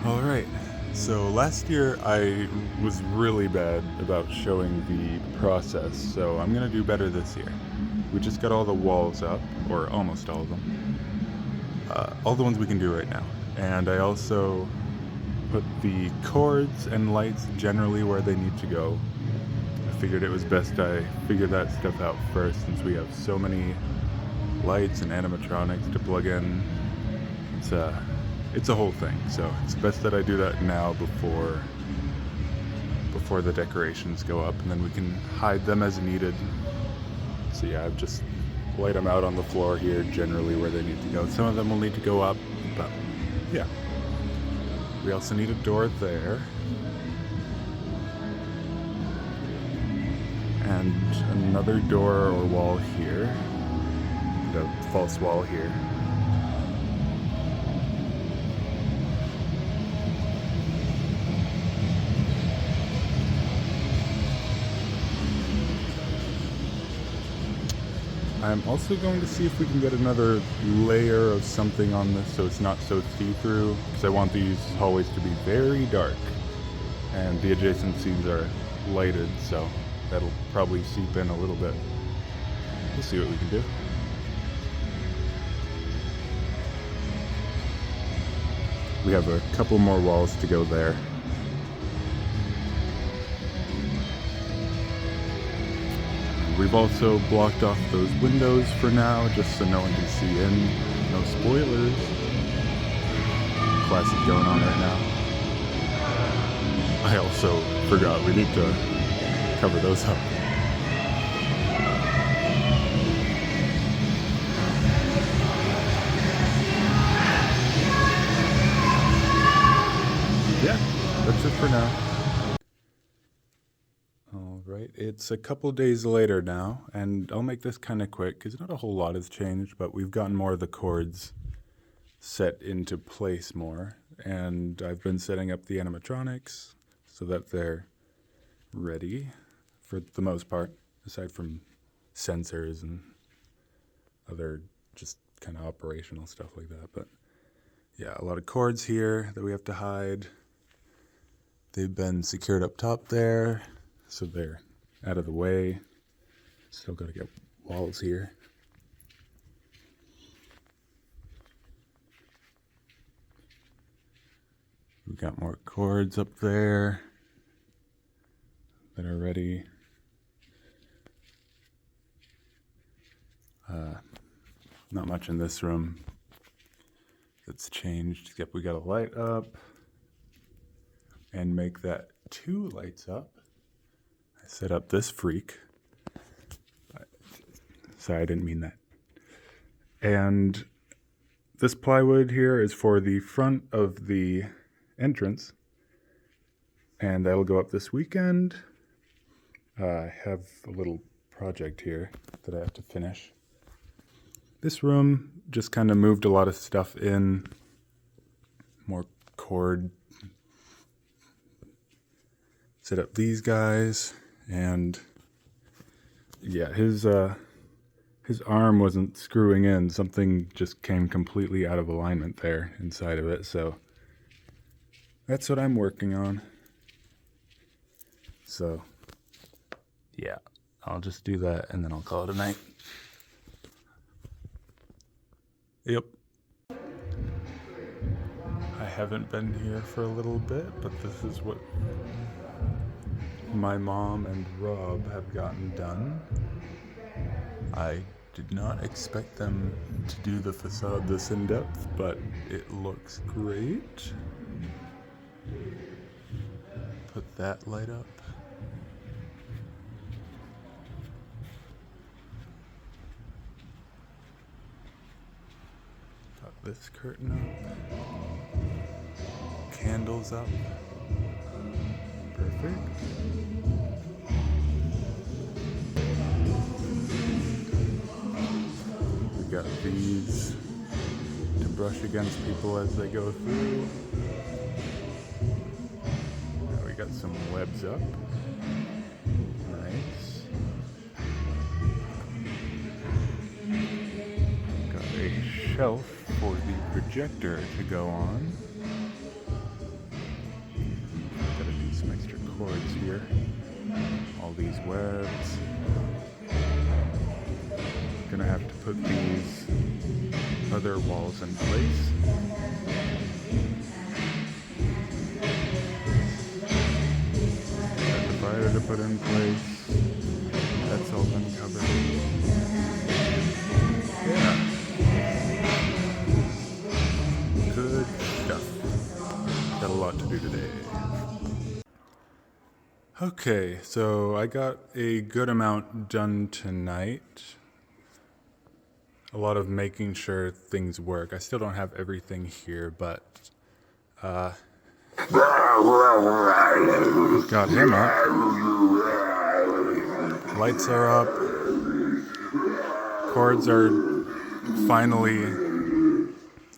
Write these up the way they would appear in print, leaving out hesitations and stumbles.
Alright, so last year I was really bad about showing the process, so I'm gonna do better this year. We just got all the walls up, or almost all of them. All the ones we can do right now. And I also put the cords and lights generally where they need to go. I figured it was best I figure that stuff out first since we have so many lights and animatronics to plug in. It's a whole thing, so it's best that I do that now before the decorations go up, and then we can hide them as needed. So yeah, I've just laid them out on the floor here, generally where they need to go. Some of them will need to go up, but yeah. We also need a door there. And another door or wall here. The false wall here. I'm also going to see if we can get another layer of something on this so it's not so see-through, because I want these hallways to be very dark. And the adjacent scenes are lighted, so that'll probably seep in a little bit. We'll see what we can do. We have a couple more walls to go there. We've also blocked off those windows for now, just so no one can see in. No spoilers. Classic going on right now. I also forgot we need to cover those up. Yeah, that's it for now. Alright, it's a couple days later now, and I'll make this kind of quick because not a whole lot has changed, but we've gotten more of the cords set into place more, and I've been setting up the animatronics so that they're ready for the most part, aside from sensors and other just kind of operational stuff like that. But yeah, a lot of cords here that we have to hide. They've been secured up top there, so they're out of the way. Still gotta get walls here. We've got more cords up there that are ready. Not much in this room that's changed, except we got a light up and make that 2 lights up. I set up this freak. Sorry, I didn't mean that. And this plywood here is for the front of the entrance, and that'll go up this weekend. I have a little project here that I have to finish. This room just kind of moved a lot of stuff in, more cord. Set up these guys, and yeah, his arm wasn't screwing in. Something just came completely out of alignment there inside of it, so that's what I'm working on. So yeah, I'll just do that and then I'll call it a night. Yep. I haven't been here for a little bit, but this is what my mom and Rob have gotten done. I did not expect them to do the facade this in depth, but it looks great. Put that light up. Got this curtain up. Candles up. Perfect. We got these to brush against people as they go through. Now we got some webs up. Nice. Got a shelf for the projector to go on. here. All these webs. Gonna have to put these other walls in place. Got the fire to put in place. That's all been covered. Yeah. Good stuff. Got a lot to do today. Okay, so I got a good amount done tonight. A lot of making sure things work. I still don't have everything here, but got him up. Lights are up. Cords are finally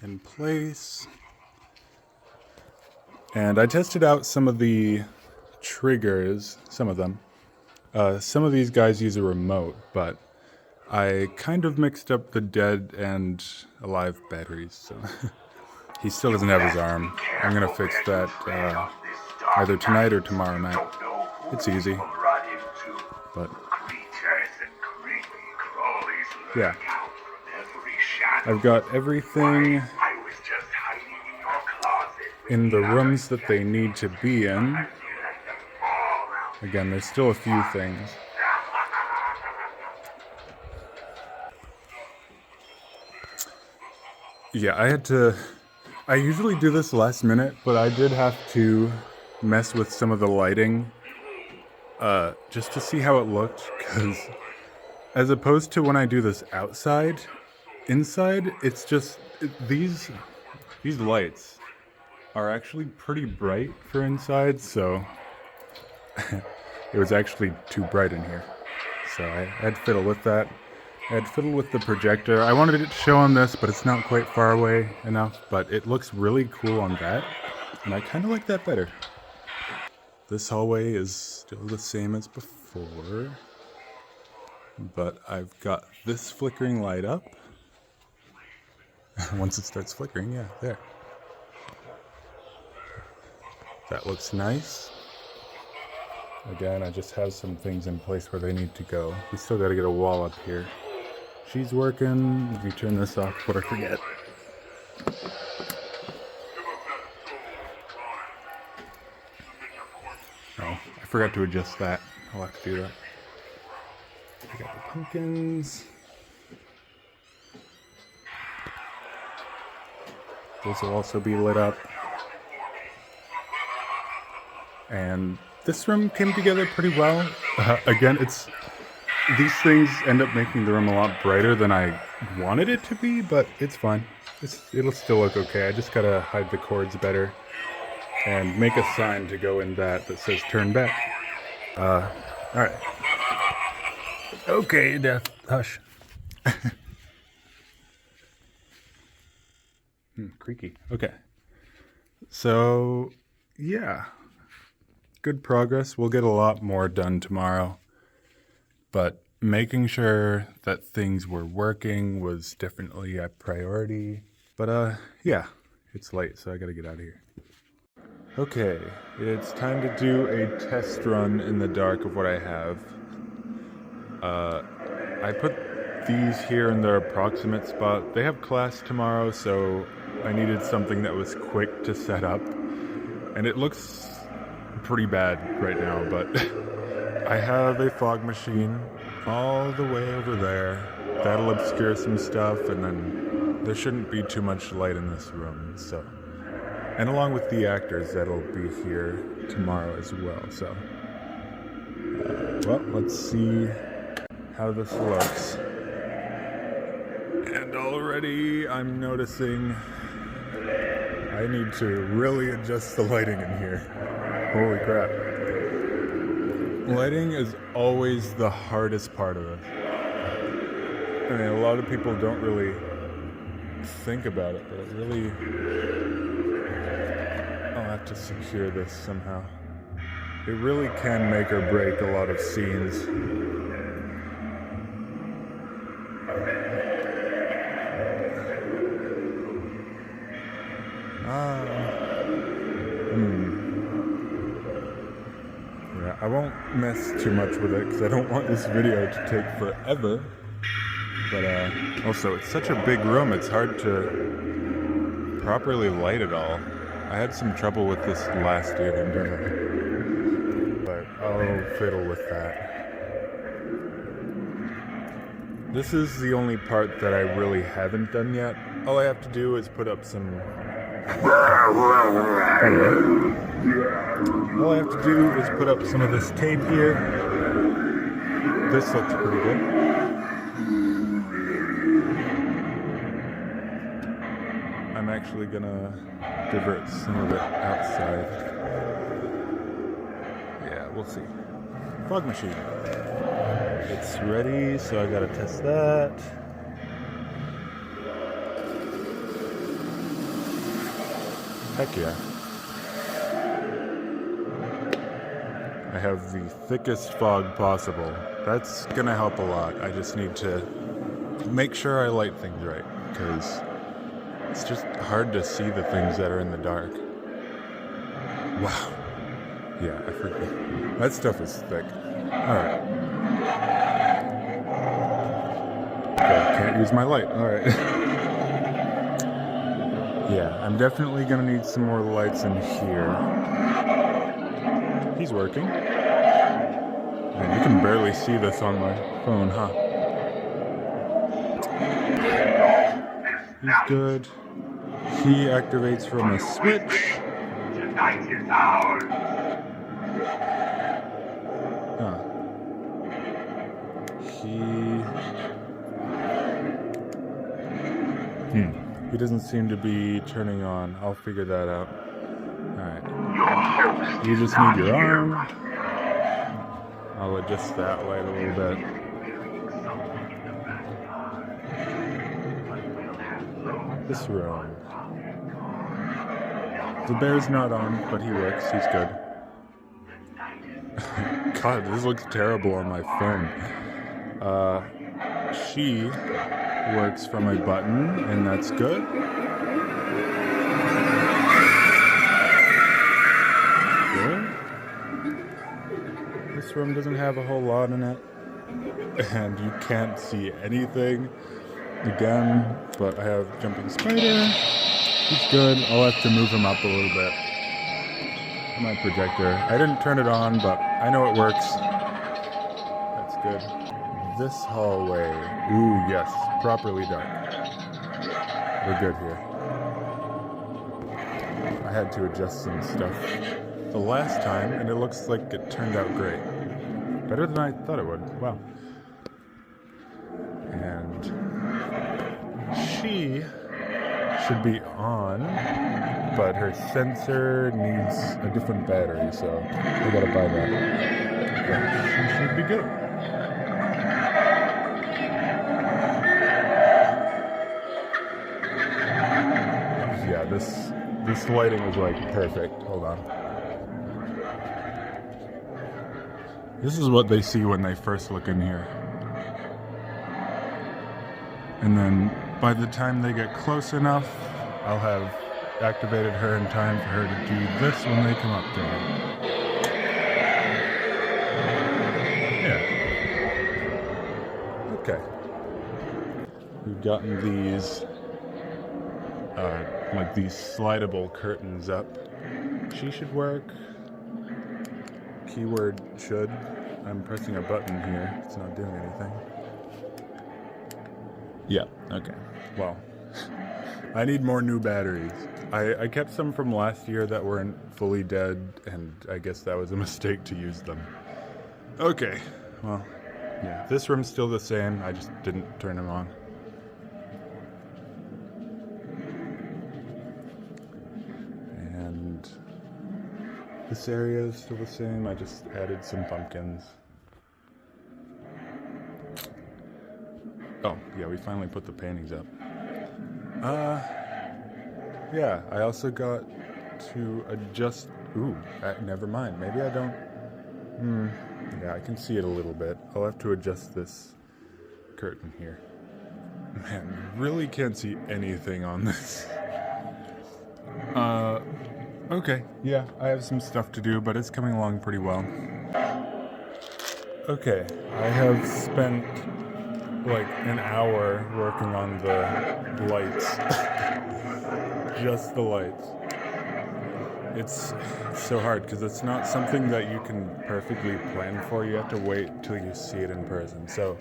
in place. And I tested out some of the triggers, some of them. Some of these guys use a remote, but I kind of mixed up the dead and alive batteries, so he still doesn't have his arm. I'm gonna fix that either tonight or tomorrow night. It's easy, but yeah. I've got everything in the rooms that they need to be in. Again, there's still a few things. Yeah, I usually do this last minute, but I did have to mess with some of the lighting just to see how it looked, because as opposed to when I do this outside, inside, it's just, these lights are actually pretty bright for inside, so it was actually too bright in here. So I had to fiddle with that. I had to fiddle with the projector. I wanted it to show on this, but it's not quite far away enough, but it looks really cool on that, and I kind of like that better. This hallway is still the same as before, but I've got this flickering light up. Once it starts flickering, yeah, there. That looks nice. Again, I just have some things in place where they need to go. We still got to get a wall up here. She's working. Let me turn this off before I forget. Oh, I forgot to adjust that. I'll have to do that. I got the pumpkins. Those will also be lit up. And this room came together pretty well. Again, these things end up making the room a lot brighter than I wanted it to be, but it's fine. It'll still look okay. I just gotta hide the cords better and make a sign to go in that says turn back. Alright. Okay, Death. Hush. Creaky. Okay. So, yeah. Good progress. We'll get a lot more done tomorrow. But making sure that things were working was definitely a priority. But yeah, it's late, so I gotta get out of here. Okay, it's time to do a test run in the dark of what I have. I put these here in their approximate spot. They have class tomorrow, so I needed something that was quick to set up. And it looks pretty bad right now, but I have a fog machine all the way over there. That'll obscure some stuff, and then there shouldn't be too much light in this room, so. And along with the actors that'll be here tomorrow as well, so. Well, let's see how this looks. And already I'm noticing I need to really adjust the lighting in here. Holy crap. Lighting is always the hardest part of it. I mean, a lot of people don't really think about it, but it really... I'll have to secure this somehow. It really can make or break a lot of scenes. Yeah, I won't mess too much with it because I don't want this video to take forever. But also, it's such a big room, it's hard to properly light it all. I had some trouble with this last year in Durham, but I'll fiddle with that. This is the only part that I really haven't done yet. All I have to do is put up some... All I have to do is put up some of this tape here. This looks pretty good. I'm actually gonna divert some of it outside. Yeah, we'll see. Fog machine. It's ready, so I gotta test that. Heck yeah. I have the thickest fog possible. That's gonna help a lot. I just need to make sure I light things right, because it's just hard to see the things that are in the dark. Wow. Yeah, I forget. That stuff is thick. Alright. Okay, can't use my light. Alright. Yeah, I'm definitely gonna need some more lights in here. He's working. Man, you can barely see this on my phone, huh? He's good. He activates from a switch. Tonight is ours. Huh. He doesn't seem to be turning on. I'll figure that out. Alright. You just need your arm. I'll adjust that light a little bit. This room. The bear's not on, but he works. He's good. God, this looks terrible on my phone. She works from a button, and that's good. Good. This room doesn't have a whole lot in it, and you can't see anything. Again, but I have Jumping Spider. He's good. I'll have to move him up a little bit. My projector. I didn't turn it on, but I know it works. That's good. This hallway. Ooh, yes. Properly dark. We're good here. I had to adjust some stuff the last time, and it looks like it turned out great. Better than I thought it would. Wow. And she should be on, but her sensor needs a different battery, so I gotta buy that. But she should be good. Yeah, this lighting is like perfect. Hold on. This is what they see when they first look in here. And then by the time they get close enough, I'll have activated her in time for her to do this when they come up to her. Yeah. Okay. We've gotten these, like these slidable curtains up. She should work. Keyword should. I'm pressing a button here. It's not doing anything. Yeah, okay. Well, I need more new batteries. I kept some from last year that weren't fully dead, and I guess that was a mistake to use them. Okay, well, yeah, this room's still the same. I just didn't turn them on. And this area is still the same. I just added some pumpkins. Oh, yeah, we finally put the paintings up. Yeah, I also got to adjust... Ooh, never mind. Maybe I don't... Yeah, I can see it a little bit. I'll have to adjust this curtain here. Man, really can't see anything on this. Okay, yeah, I have some stuff to do, but it's coming along pretty well. Okay, I have spent like an hour working on the lights. Just the lights. It's so hard because it's not something that you can perfectly plan for. You have to wait till you see it in person. So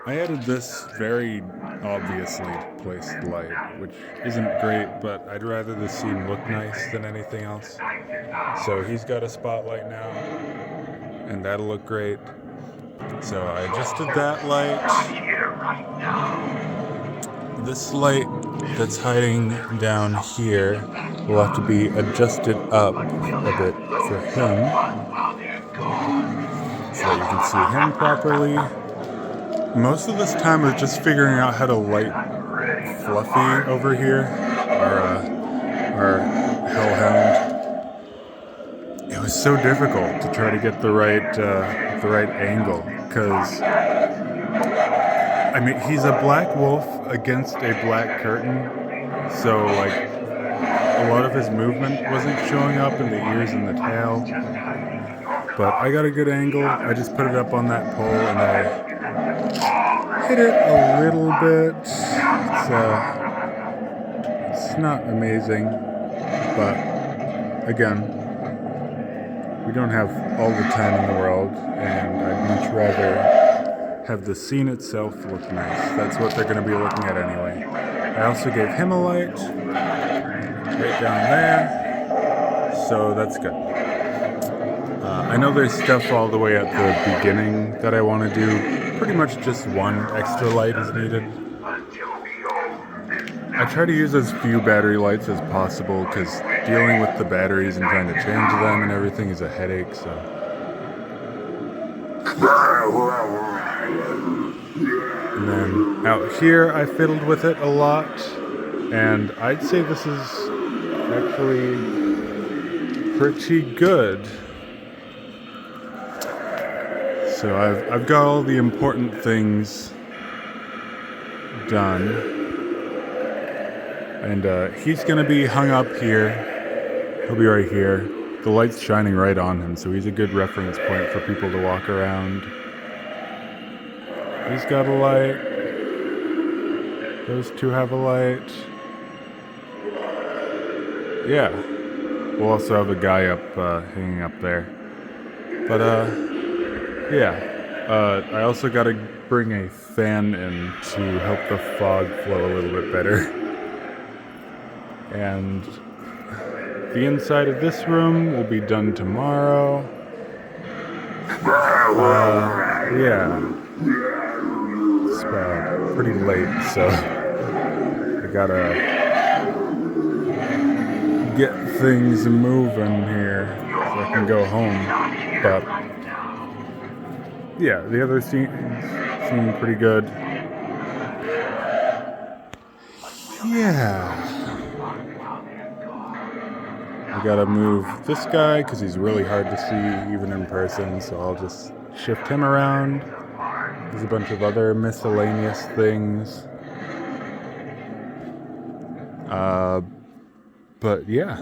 I added this very obviously placed light, which isn't great, but I'd rather the scene look nice than anything else. So he's got a spotlight now, and that'll look great. So I adjusted that light. Here right now. This light that's hiding down here will have to be adjusted up a bit for him so that you can see him properly. Most of this time was just figuring out how to light Fluffy over here, our hellhound. It was so difficult to try to get the right angle because I mean he's a black wolf against a black curtain, so like a lot of his movement wasn't showing up in the ears and the tail. But I got a good angle. I just put it up on that pole and I hit it a little bit. It's not amazing, but again, we don't have all the time in the world, and I'd much rather have the scene itself look nice. That's what they're going to be looking at anyway. I also gave him a light right down there, so that's good. I know there's stuff all the way at the beginning that I want to do. Pretty much just one extra light is needed. I try to use as few battery lights as possible because dealing with the batteries and trying to change them and everything is a headache, so. And then out here I fiddled with it a lot, and I'd say this is actually pretty good. So I've got all the important things done, and he's gonna be hung up here. He'll be right here. The light's shining right on him, so he's a good reference point for people to walk around. He's got a light. Those two have a light. Yeah. We'll also have a guy up, hanging up there. But, yeah. I also gotta bring a fan in to help the fog flow a little bit better. And the inside of this room will be done tomorrow. Yeah. It's pretty late, so I gotta get things moving here so I can go home. But yeah, the other scenes seem pretty good. Yeah. I gotta move this guy because he's really hard to see even in person, so I'll just shift him around. There's a bunch of other miscellaneous things. But yeah,